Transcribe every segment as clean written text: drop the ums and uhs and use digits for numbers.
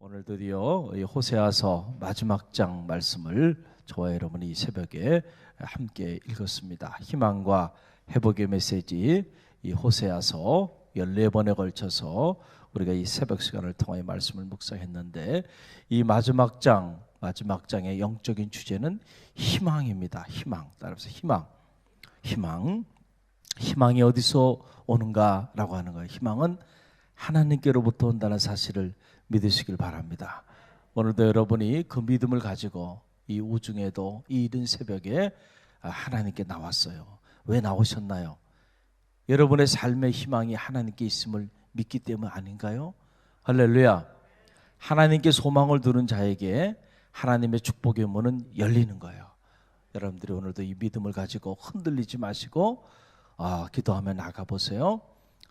오늘 드디어 이 호세아서 마지막 장 말씀을 저와 여러분이 이 새벽에 함께 읽었습니다. 희망과 회복의 메시지 이 호세아서 14번에 걸쳐서 우리가 이 새벽 시간을 통해 말씀을 묵상했는데 이 마지막 장의 영적인 주제는 희망입니다. 희망. 따라서 희망이 어디서 오는가라고 하는 거예요. 희망은 하나님께로부터 온다는 사실을 믿으시길 바랍니다. 오늘도 여러분이 그 믿음을 가지고 이 우중에도 이 이른 새벽에 하나님께 나왔어요. 왜 나오셨나요? 여러분의 삶의 희망이 하나님께 있음을 믿기 때문 아닌가요? 할렐루야. 하나님께 소망을 두는 자에게 하나님의 축복의 문은 열리는 거예요. 여러분들이 오늘도 이 믿음을 가지고 흔들리지 마시고 기도하며 나가보세요.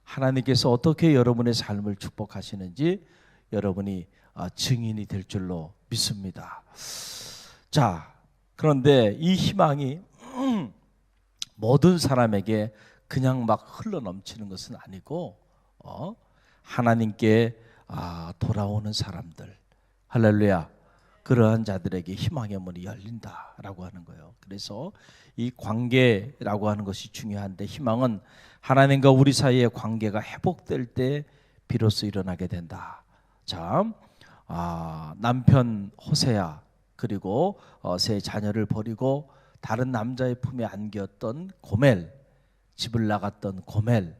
하나님께서 어떻게 여러분의 삶을 축복하시는지 여러분이 증인이 될 줄로 믿습니다. 자, 그런데 이 희망이 모든 사람에게 그냥 막 흘러넘치는 것은 아니고 하나님께 돌아오는 사람들, 할렐루야, 그러한 자들에게 희망의 문이 열린다라고 하는 거예요. 그래서 이 관계라고 하는 것이 중요한데 희망은 하나님과 우리 사이의 관계가 회복될 때 비로소 일어나게 된다. 자, 남편 호세아 그리고 세 자녀를 버리고 다른 남자의 품에 안겼던 고멜, 집을 나갔던 고멜,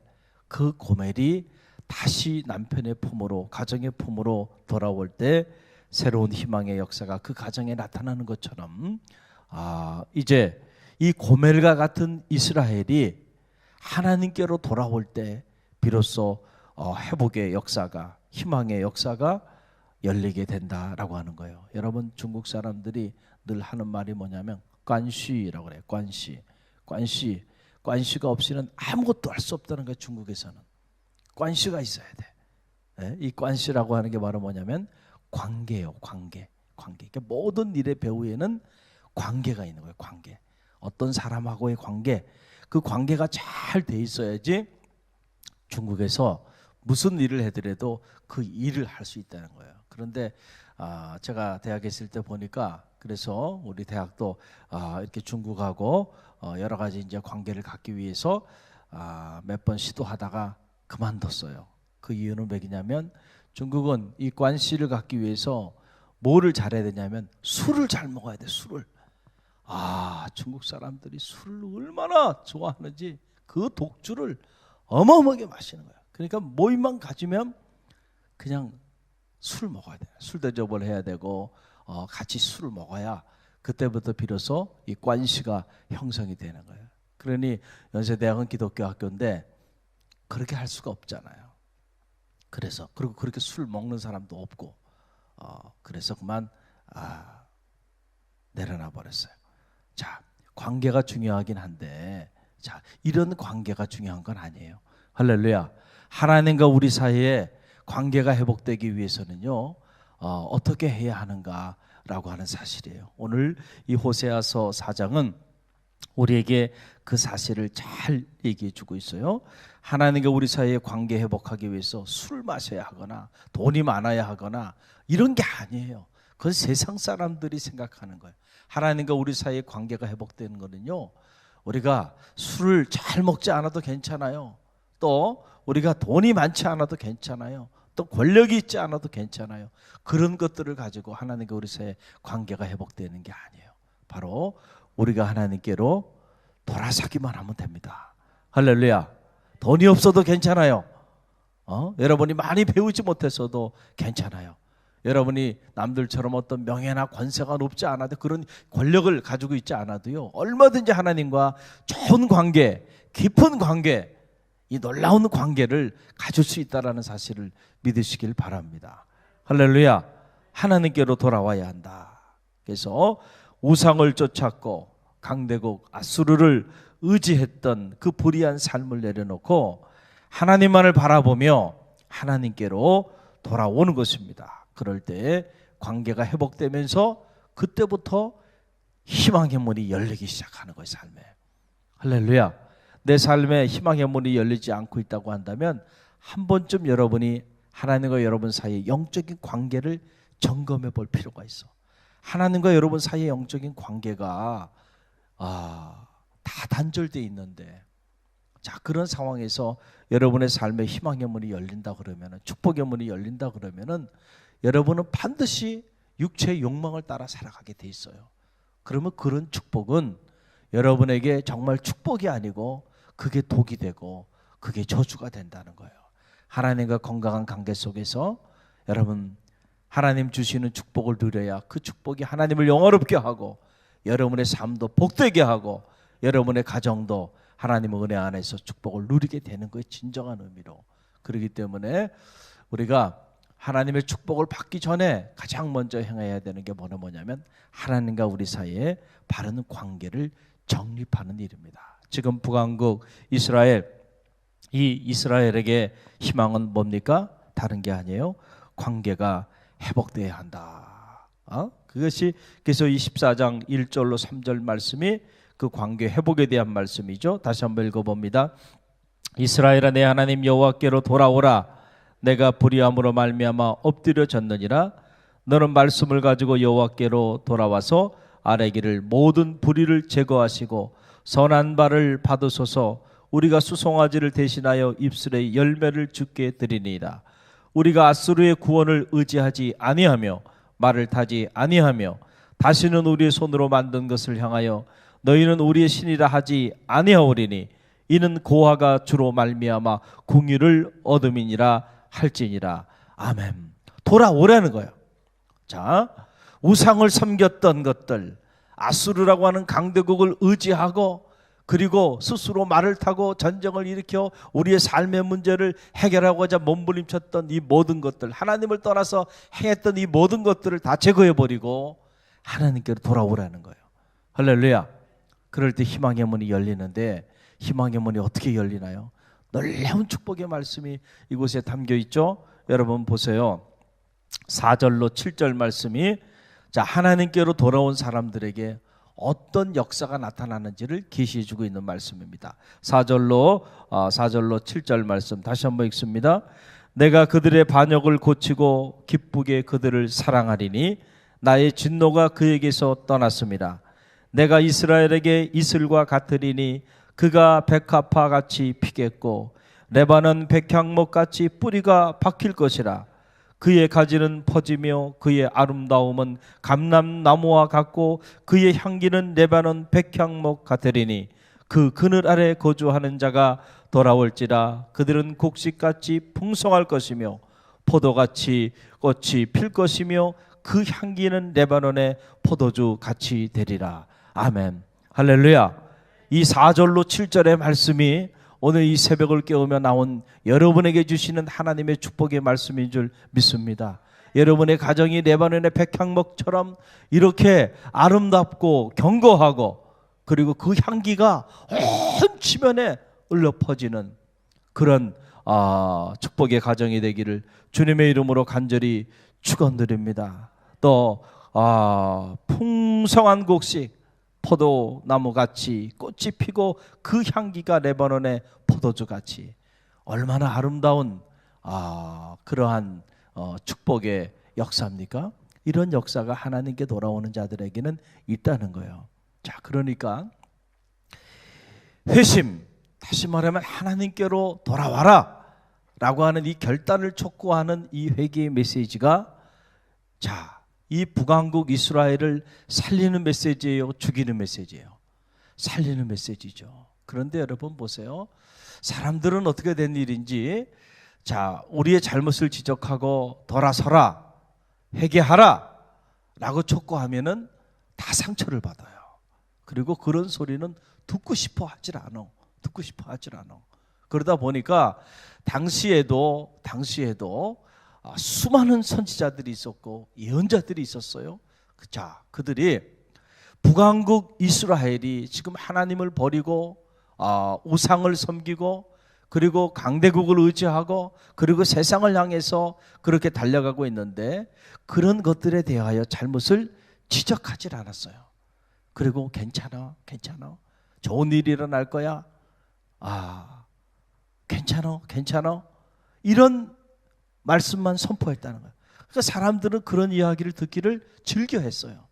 그 고멜이 다시 남편의 품으로, 가정의 품으로 돌아올 때 새로운 희망의 역사가 그 가정에 나타나는 것처럼 이제 이 고멜과 같은 이스라엘이 하나님께로 돌아올 때 비로소 회복의 역사가, 희망의 역사가 열리게 된다라고 하는 거예요. 여러분, 중국 사람들이 늘 하는 말이 뭐냐면 관시라고 그래요. 관시가 없이는 아무것도 할 수 없다는 거예요. 중국에서는 관시가 있어야 돼. 네? 이 관시라고 하는 게 바로 뭐냐면 관계예요. 관계. 그러니까 모든 일의 배후에는 관계가 있는 거예요. 관계. 어떤 사람하고의 관계, 그 관계가 잘 돼 있어야지 중국에서 무슨 일을 해더라도 그 일을 할 수 있다는 거예요. 그런데 제가 대학에 있을 때 보니까, 그래서 우리 대학도 이렇게 중국하고 여러 가지 이제 관계를 갖기 위해서 몇 번 시도하다가 그만뒀어요. 그 이유는 왜냐면 중국은 이 관시를 갖기 위해서 뭐를 잘해야 되냐면 술을 잘 먹어야 돼. 술을. 중국 사람들이 술을 얼마나 좋아하는지 그 독주를 어마어마하게 마시는 거예요. 그러니까 모임만 가지면 그냥 술 먹어야 돼. 술 대접을 해야 되고 같이 술을 먹어야 그때부터 비로소 이 관시가 형성이 되는 거예요. 그러니 연세대학은 기독교 학교인데 그렇게 할 수가 없잖아요. 그래서 그리고 그렇게 술 먹는 사람도 없고 그래서 그만 내려놔 버렸어요. 자, 관계가 중요하긴 한데 자, 이런 관계가 중요한 건 아니에요. 할렐루야. 하나님과 우리 사이에 관계가 회복되기 위해서는요, 어떻게 해야 하는가라고 하는 사실이에요. 오늘 이 호세아서 4장은 우리에게 그 사실을 잘 얘기해 주고 있어요. 하나님과 우리 사이의 관계 회복하기 위해서 술 마셔야 하거나 돈이 많아야 하거나 이런 게 아니에요. 그건 세상 사람들이 생각하는 거예요. 하나님과 우리 사이의 관계가 회복되는 거는요, 우리가 술을 잘 먹지 않아도 괜찮아요. 또 우리가 돈이 많지 않아도 괜찮아요. 또 권력이 있지 않아도 괜찮아요. 그런 것들을 가지고 하나님과 우리 사이의 관계가 회복되는 게 아니에요. 바로 우리가 하나님께로 돌아서기만 하면 됩니다. 할렐루야. 돈이 없어도 괜찮아요. 여러분이 많이 배우지 못했어도 괜찮아요. 여러분이 남들처럼 어떤 명예나 권세가 높지 않아도, 그런 권력을 가지고 있지 않아도요, 얼마든지 하나님과 좋은 관계, 깊은 관계, 이 놀라운 관계를 가질 수 있다는 사실을 믿으시길 바랍니다. 할렐루야. 하나님께로 돌아와야 한다. 그래서 우상을 쫓았고 강대국 아수르를 의지했던 그 불의한 삶을 내려놓고 하나님만을 바라보며 하나님께로 돌아오는 것입니다. 그럴 때 관계가 회복되면서 그때부터 희망의 문이 열리기 시작하는 거예요. 삶에. 할렐루야. 내 삶에 희망의 문이 열리지 않고 있다고 한다면 한 번쯤 여러분이 하나님과 여러분 사이의 영적인 관계를 점검해 볼 필요가 있어. 하나님과 여러분 사이의 영적인 관계가 다 단절되어 있는데, 자, 그런 상황에서 여러분의 삶의 희망의 문이 열린다 그러면은, 축복의 문이 열린다 그러면은 여러분은 반드시 육체의 욕망을 따라 살아가게 돼 있어요. 그러면 그런 축복은 여러분에게 정말 축복이 아니고 그게 독이 되고 그게 저주가 된다는 거예요. 하나님과 건강한 관계 속에서 여러분 하나님 주시는 축복을 누려야 그 축복이 하나님을 영화롭게 하고 여러분의 삶도 복되게 하고 여러분의 가정도 하나님의 은혜 안에서 축복을 누리게 되는 거예요. 진정한 의미로. 그렇기 때문에 우리가 하나님의 축복을 받기 전에 가장 먼저 행해야 되는 게 뭐냐면 하나님과 우리 사이에 바른 관계를 정립하는 일입니다. 지금 북왕국 이스라엘, 이 이스라엘에게 희망은 뭡니까? 다른 게 아니에요. 관계가 회복돼야 한다. 그것이 그래서 24장 1절로 3절 말씀이 그 관계 회복에 대한 말씀이죠. 다시 한번 읽어봅니다. 이스라엘아, 내 하나님 여호와께로 돌아오라. 내가 불의함으로 말미암아 엎드려졌느니라. 너는 말씀을 가지고 여호와께로 돌아와서 아뢰기를 모든 불의를 제거하시고 선한 바를 받으소서. 우리가 수송아지를 대신하여 입술에 열매를 주게 드리니이다. 우리가 아수르의 구원을 의지하지 아니하며 말을 타지 아니하며 다시는 우리의 손으로 만든 것을 향하여 너희는 우리의 신이라 하지 아니하오리니 이는 고아가 주로 말미암아 궁유를 얻음이니라 할지니라. 아멘. 돌아오라는 거예요. 자, 우상을 섬겼던 것들, 아수르라고 하는 강대국을 의지하고 그리고 스스로 말을 타고 전쟁을 일으켜 우리의 삶의 문제를 해결하고자 몸부림쳤던 이 모든 것들, 하나님을 떠나서 행했던 이 모든 것들을 다 제거해버리고 하나님께로 돌아오라는 거예요. 할렐루야. 그럴 때 희망의 문이 열리는데, 희망의 문이 어떻게 열리나요? 놀라운 축복의 말씀이 이곳에 담겨 있죠. 여러분 보세요. 4절로 7절 말씀이, 자, 하나님께로 돌아온 사람들에게 어떤 역사가 나타나는지를 계시해 주고 있는 말씀입니다. 4절로 7절 말씀 다시 한번 읽습니다. 내가 그들의 반역을 고치고 기쁘게 그들을 사랑하리니 나의 진노가 그에게서 떠났습니다. 내가 이스라엘에게 이슬과 같으리니 그가 백합화 같이 피겠고 레바논 백향목 같이 뿌리가 박힐 것이라. 그의 가지는 퍼지며 그의 아름다움은 감람나무와 같고 그의 향기는 레바논 백향목 같으리니 그 그늘 아래 거주하는 자가 돌아올지라. 그들은 곡식같이 풍성할 것이며 포도같이 꽃이 필 것이며 그 향기는 레바논의 포도주 같이 되리라. 아멘. 할렐루야. 이 4절로 7절의 말씀이 오늘 이 새벽을 깨우며 나온 여러분에게 주시는 하나님의 축복의 말씀인 줄 믿습니다. 여러분의 가정이 레바논의 백향목처럼 이렇게 아름답고 견고하고 그리고 그 향기가 온 지면에 흘러 퍼지는 그런 축복의 가정이 되기를 주님의 이름으로 간절히 축원드립니다. 또 풍성한 곡식 포도나무같이 꽃이 피고 그 향기가 레바논의 포도주같이, 얼마나 아름다운 그러한 축복의 역사입니까? 이런 역사가 하나님께 돌아오는 자들에게는 있다는 거예요. 자, 그러니까 회심, 다시 말하면 하나님께로 돌아와라 라고 하는 이 결단을 촉구하는 이 회개의 메시지가, 자, 이 북왕국 이스라엘을 살리는 메시지예요? 죽이는 메시지예요? 살리는 메시지죠. 그런데 여러분 보세요. 사람들은 어떻게 된 일인지, 자, 우리의 잘못을 지적하고 돌아서라, 회개하라 라고 촉구하면은 다 상처를 받아요. 그리고 그런 소리는 듣고 싶어 하질 않아. 그러다 보니까 당시에도 수많은 선지자들이 있었고 예언자들이 있었어요. 자, 그들이 북왕국 이스라엘이 지금 하나님을 버리고 우상을 섬기고 그리고 강대국을 의지하고 그리고 세상을 향해서 그렇게 달려가고 있는데, 그런 것들에 대하여 잘못을 지적하질 않았어요. 그리고 괜찮아 좋은 일이 일어날 거야, 괜찮아 이런 말씀만 선포했다는 거예요. 그러니까 사람들은 그런 이야기를 듣기를 즐겨했어요.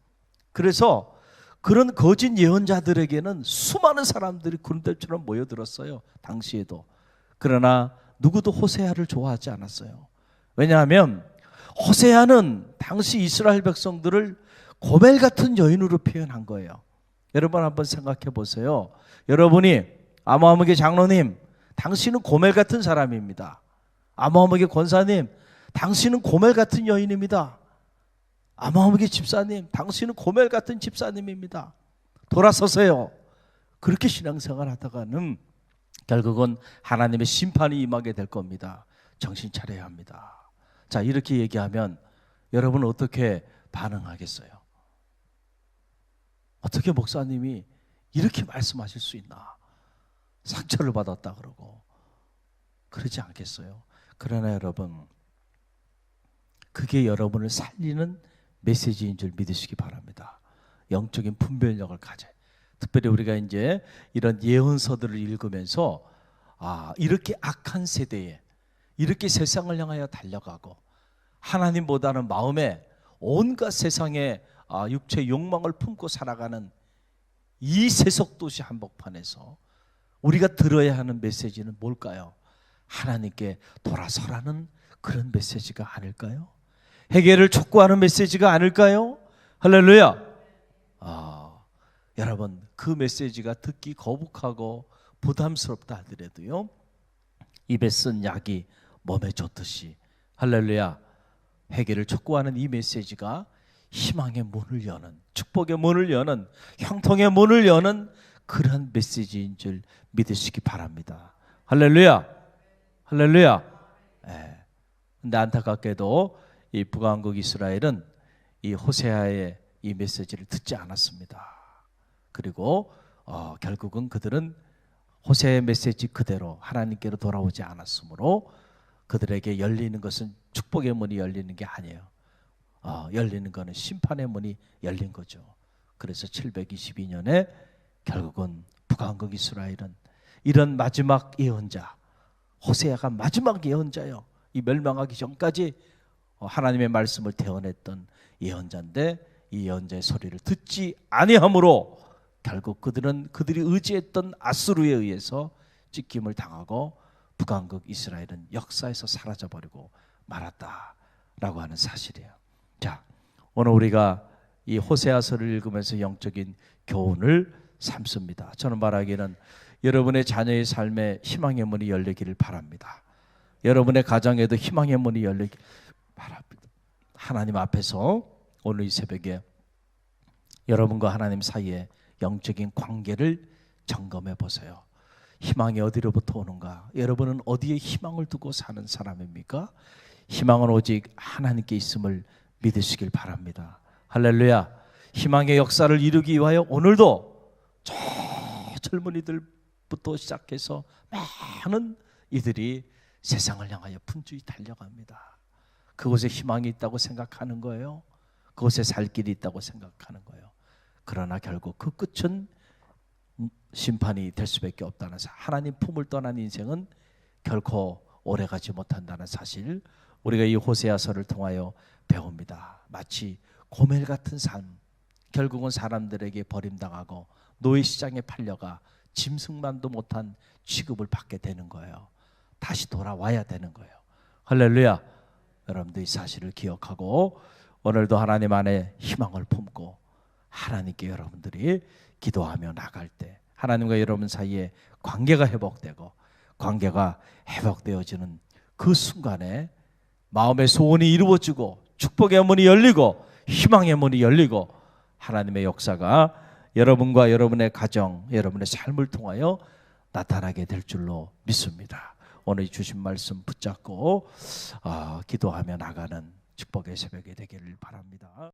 그래서 그런 거짓 예언자들에게는 수많은 사람들이 구름대처럼 모여들었어요. 당시에도. 그러나 누구도 호세아를 좋아하지 않았어요. 왜냐하면 호세아는 당시 이스라엘 백성들을 고멜 같은 여인으로 표현한 거예요. 여러분 한번 생각해 보세요. 여러분이 아모하무게 장로님, 당신은 고멜 같은 사람입니다. 아모하무게 권사님, 당신은 고멜 같은 여인입니다. 아모하무게 집사님, 당신은 고멜 같은 집사님입니다. 돌아서세요. 그렇게 신앙생활 하다가는 결국은 하나님의 심판이 임하게 될 겁니다. 정신 차려야 합니다. 자, 이렇게 얘기하면 여러분 어떻게 반응하겠어요? 어떻게 목사님이 이렇게 말씀하실 수 있나? 상처를 받았다 그러고 그러지 않겠어요? 그러나 여러분, 그게 여러분을 살리는 메시지인 줄 믿으시기 바랍니다. 영적인 분별력을 가져요. 특별히 우리가 이제 이런 예언서들을 읽으면서 이렇게 악한 세대에 이렇게 세상을 향하여 달려가고 하나님보다는 마음에 온갖 세상의 육체의 욕망을 품고 살아가는 이 세속도시 한복판에서 우리가 들어야 하는 메시지는 뭘까요? 하나님께 돌아서라는 그런 메시지가 아닐까요? 회개를 촉구하는 메시지가 아닐까요? 할렐루야. 여러분, 그 메시지가 듣기 거북하고 부담스럽다 하더라도요, 입에 쓴 약이 몸에 좋듯이, 할렐루야, 회개를 촉구하는 이 메시지가 희망의 문을 여는, 축복의 문을 여는, 형통의 문을 여는 그런 메시지인 줄 믿으시기 바랍니다. 할렐루야. 할렐루야. 근데 안타깝게도 이 북왕국 이스라엘은 이 호세아의 이 메시지를 듣지 않았습니다. 그리고 결국은 그들은 호세아의 메시지 그대로 하나님께로 돌아오지 않았으므로 그들에게 열리는 것은 축복의 문이 열리는 게 아니에요. 열리는 것은 심판의 문이 열린 거죠. 그래서 722년에 결국은 북왕국 이스라엘은 이런 마지막 예언자, 호세아가 마지막 예언자예요. 이 멸망하기 전까지 하나님의 말씀을 대언했던 예언자인데 이 예언자의 소리를 듣지 아니함으로 결국 그들이 의지했던 아수르에 의해서 찢김을 당하고 북왕국 이스라엘은 역사에서 사라져버리고 말았다라고 하는 사실이에요. 자, 오늘 우리가 이 호세아서를 읽으면서 영적인 교훈을 삼습니다. 저는 말하기는 여러분의 자녀의 삶에 희망의 문이 열리기를 바랍니다. 여러분의 가정에도 희망의 문이 열리기를 바랍니다. 하나님 앞에서 오늘 이 새벽에 여러분과 하나님 사이에 영적인 관계를 점검해 보세요. 희망이 어디로부터 오는가? 여러분은 어디에 희망을 두고 사는 사람입니까? 희망은 오직 하나님께 있음을 믿으시길 바랍니다. 할렐루야. 희망의 역사를 이루기 위하여 오늘도 저 젊은이들부터 시작해서 많은 이들이 세상을 향하여 분주히 달려갑니다. 그곳에 희망이 있다고 생각하는 거예요. 그곳에 살 길이 있다고 생각하는 거예요. 그러나 결국 그 끝은 심판이 될 수밖에 없다는 사실, 하나님 품을 떠난 인생은 결코 오래가지 못한다는 사실, 우리가 이 호세아서를 통하여 배웁니다. 마치 고멜 같은 삶, 결국은 사람들에게 버림당하고 노예시장에 팔려가 짐승만도 못한 취급을 받게 되는 거예요. 다시 돌아와야 되는 거예요. 할렐루야. 여러분들 이 사실을 기억하고 오늘도 하나님 안에 희망을 품고 하나님께 여러분들이 기도하며 나갈 때 하나님과 여러분 사이에 관계가 회복되고 관계가 회복되어지는 그 순간에 마음의 소원이 이루어지고 축복의 문이 열리고 희망의 문이 열리고 하나님의 역사가 여러분과 여러분의 가정, 여러분의 삶을 통하여 나타나게 될 줄로 믿습니다. 오늘 주신 말씀 붙잡고 기도하며 나가는 축복의 새벽이 되기를 바랍니다.